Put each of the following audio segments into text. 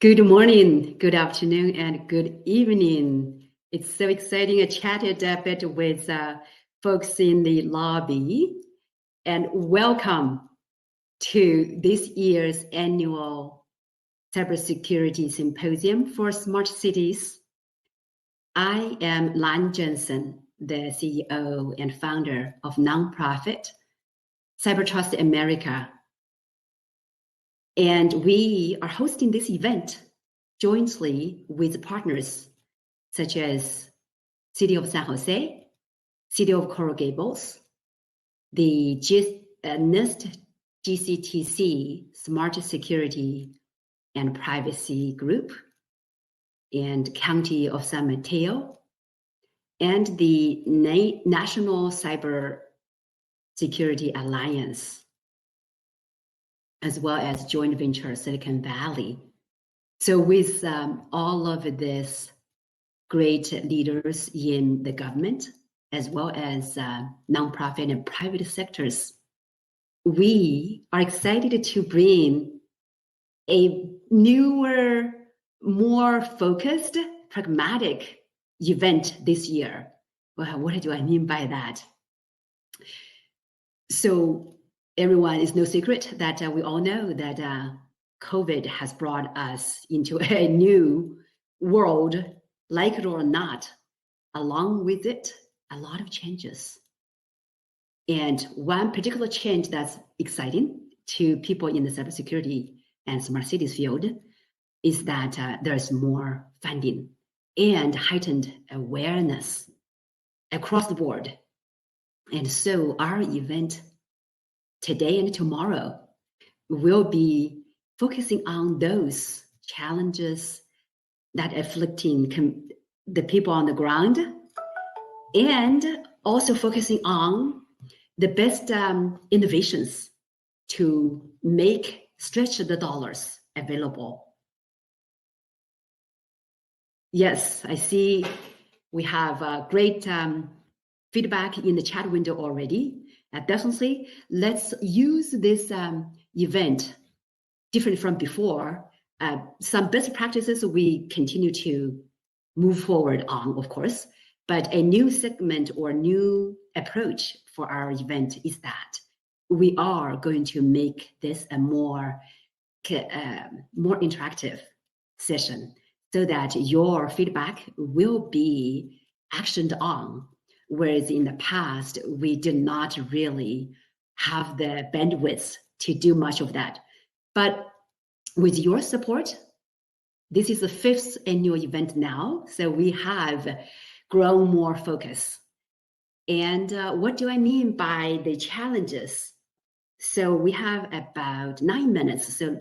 Good morning, good afternoon, and good evening. It's so exciting. I chatted a bit with folks in the lobby, and welcome to this year's annual Cybersecurity Symposium for Smart Cities. I am Lan Jensen, the CEO and founder of nonprofit CyberTrust America. And we are hosting this event jointly with partners such as City of San Jose, City of Coral Gables, the NIST GCTC Smart Security and Privacy Group, and County of San Mateo, and the National Cyber Security Alliance, as well as joint venture Silicon Valley. So with all of this great leaders in the government, as well as nonprofit and private sectors, we are excited to bring a newer, more focused, pragmatic event this year. Well, what do I mean by that? So everyone, is no secret that we all know that COVID has brought us into a new world, like it or not. Along with it, a lot of changes. And one particular change that's exciting to people in the cybersecurity and smart cities field is that there's more funding and heightened awareness across the board. And so our event today and tomorrow will be focusing on those challenges that afflicting the people on the ground, and also focusing on the best innovations to stretch the dollars available. Yes, I see we have great feedback in the chat window already. Definitely, let's use this event different from before. Some best practices we continue to move forward on, of course, but a new segment or new approach for our event is that we are going to make this a more interactive session so that your feedback will be actioned on, whereas in the past, we did not really have the bandwidth to do much of that. But with your support, this is the 5th annual event now, so we have grown more focus. And what do I mean by the challenges? So we have about 9 minutes. So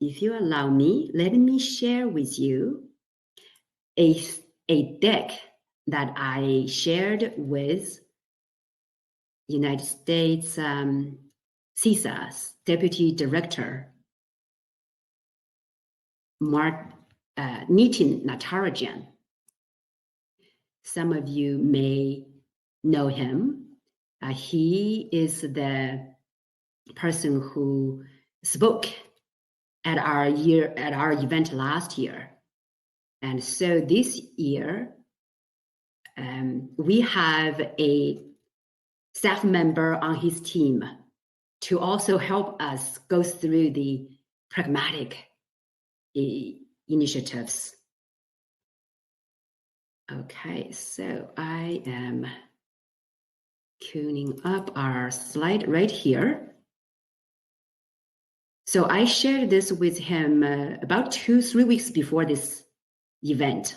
if you allow me, let me share with you a deck that I shared with United States CISA's Deputy Director, Nitin Natarajan. Some of you may know him. He is the person who spoke at our event last year. And so this year, we have a staff member on his team to also help us go through the pragmatic initiatives. Okay, so I am tuning up our slide right here. So I shared this with him about 2-3 weeks before this event.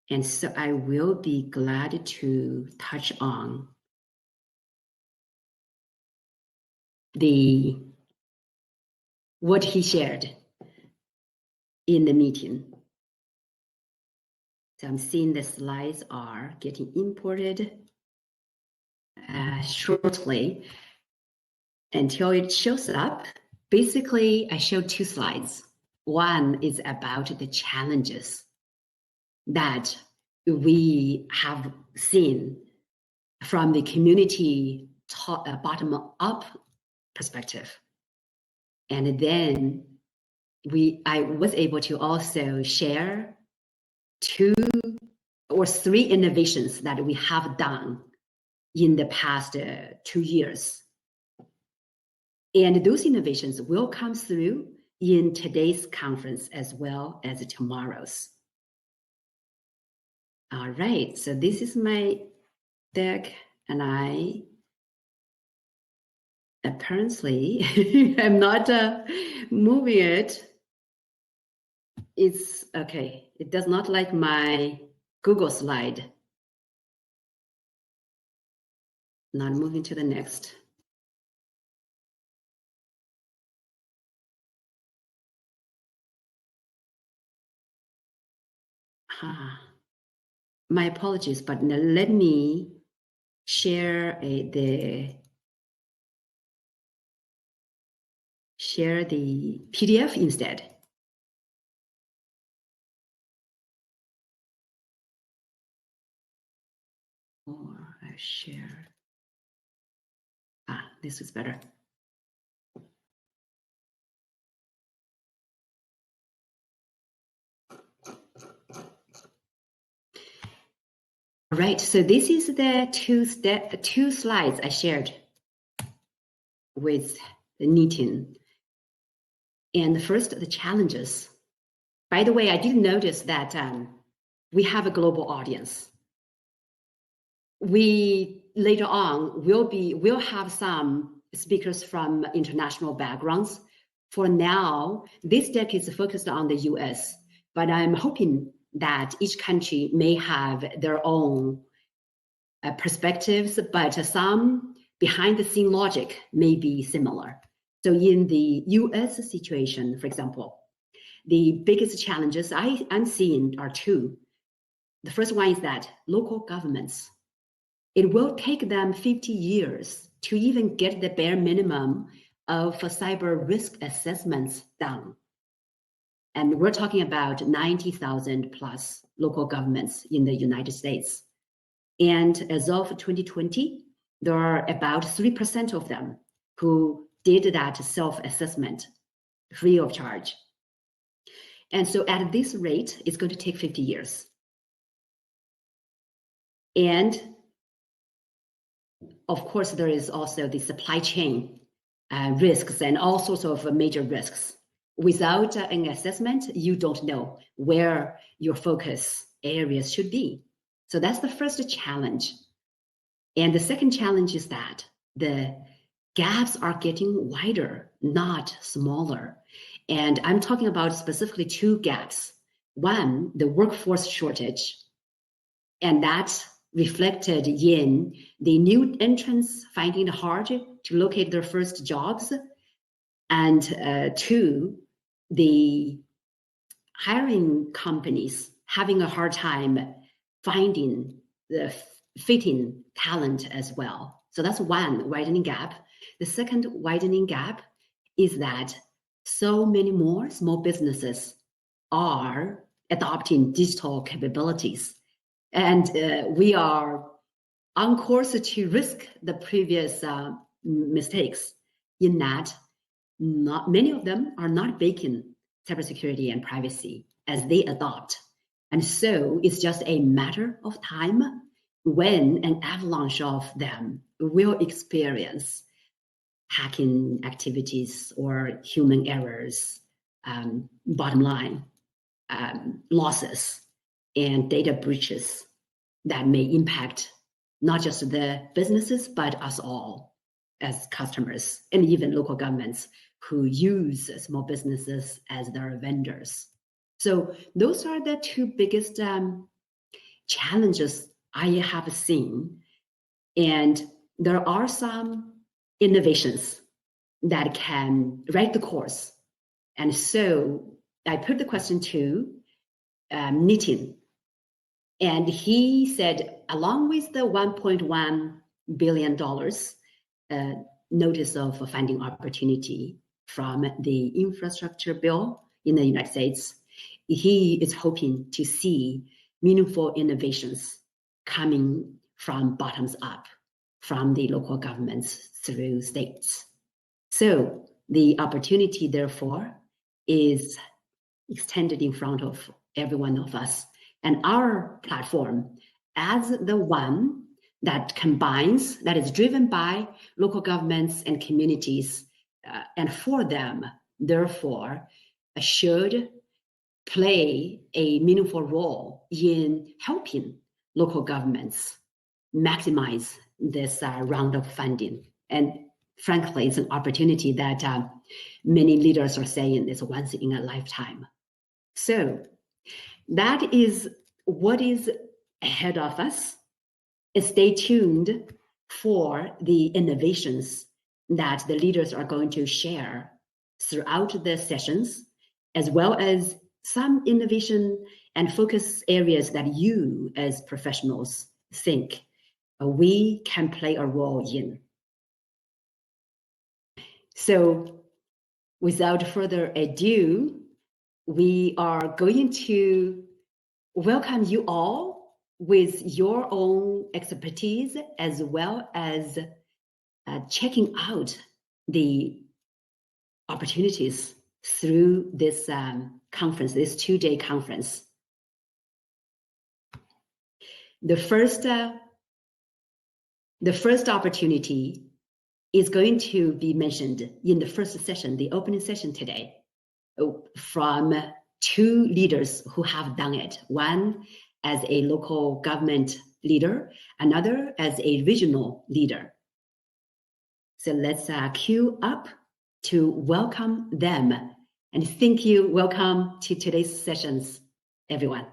And so I will be glad to touch on what he shared in the meeting. So I'm seeing the slides are getting imported shortly. Until it shows up, basically I showed 2 slides. One is about the challenges that we have seen from the community bottom-up perspective. And then I was able to also share 2 or 3 innovations that we have done in the past 2 years. And those innovations will come through in today's conference as well as tomorrow's. All right, so this is my deck, and I apparently I'm not moving it. It's okay. It does not like my Google slide. Not moving to the next. My apologies, but let me share the PDF instead. Or I share. This is better. All right, so this is the two slides I shared with Nitin. And first, the challenges. By the way, I did notice that we have a global audience. We later on will have some speakers from international backgrounds. For now, this deck is focused on the US, but I'm hoping that each country may have their own perspectives, but some behind the scene logic may be similar. So in the US situation, for example, the biggest challenges I'm seeing are 2. The first one is that local governments, it will take them 50 years to even get the bare minimum of cyber risk assessments done. And we're talking about 90,000 plus local governments in the United States. And as of 2020, there are about 3% of them who did that self-assessment free of charge. And so at this rate, it's going to take 50 years. And of course, there is also the supply chain risks and all sorts of major risks. Without an assessment, you don't know where your focus areas should be. So that's the first challenge. And the second challenge is that the gaps are getting wider, not smaller. And I'm talking about specifically 2 gaps. One, the workforce shortage, and that's reflected in the new entrants finding it hard to locate their first jobs. And 2, the hiring companies having a hard time finding the fitting talent as well. So that's one widening gap. The second widening gap is that so many more small businesses are adopting digital capabilities. And we are on course to risk the previous mistakes in that not many of them are not baking cybersecurity and privacy as they adopt. And so it's just a matter of time when an avalanche of them will experience hacking activities or human errors, bottom line, losses and data breaches that may impact not just the businesses, but us all as customers and even local governments who use small businesses as their vendors. So those are the 2 biggest challenges I have seen. And there are some innovations that can write the course. And so I put the question to Nitin, and he said, along with the $1.1 billion notice of funding opportunity from the infrastructure bill in the United States, he is hoping to see meaningful innovations coming from bottoms up, from the local governments through states. So the opportunity, therefore, is extended in front of every one of us. And our platform, as the one that combines, that is driven by local governments and communities, and for them, therefore, should play a meaningful role in helping local governments maximize this round of funding. And frankly, it's an opportunity that many leaders are saying is once in a lifetime. So that is what is ahead of us. Stay tuned for the innovations that the leaders are going to share throughout the sessions, as well as some innovation and focus areas that you as professionals think we can play a role in. So without further ado, we are going to welcome you all with your own expertise, as well as checking out the opportunities through this conference, this 2-day conference. The first opportunity is going to be mentioned in the first session, the opening session today, from 2 leaders who have done it. One as a local government leader, another as a regional leader. So let's queue up to welcome them. And thank you. Welcome to today's sessions, everyone.